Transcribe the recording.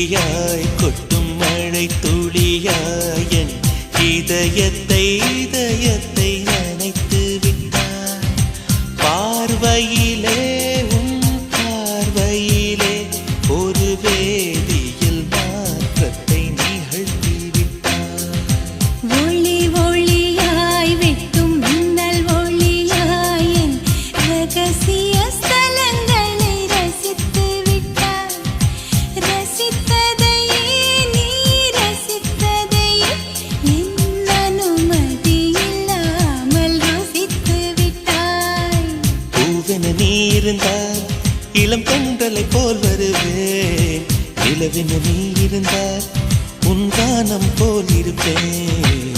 துளியாய் கொட்டும் மழை துளியாய் என் இதயத்தை நனைத்து விட்டாய். பார்வையிலே உன் பார்வையிலே ஒரு வேதியில் மாற்றத்தை நிகழ்த்தி விட்டாய். ஒளி ஒளியாய் வெட்டும் மின்னல் ஒளியாய் என் ரகசிய ஸ்தலங்களை ரசித்து விட்டாய். ரசித்ததையே நீ ரசித்ததையே என் அனுமதி இல்லாமல் ருசித்து விட்டாய். பூவென நீ இருந்தால் இளம் பெண்களை போல் வருவேன். நிலவென நீ இருந்தால் உன் கானம் போல் இருப்பேன்.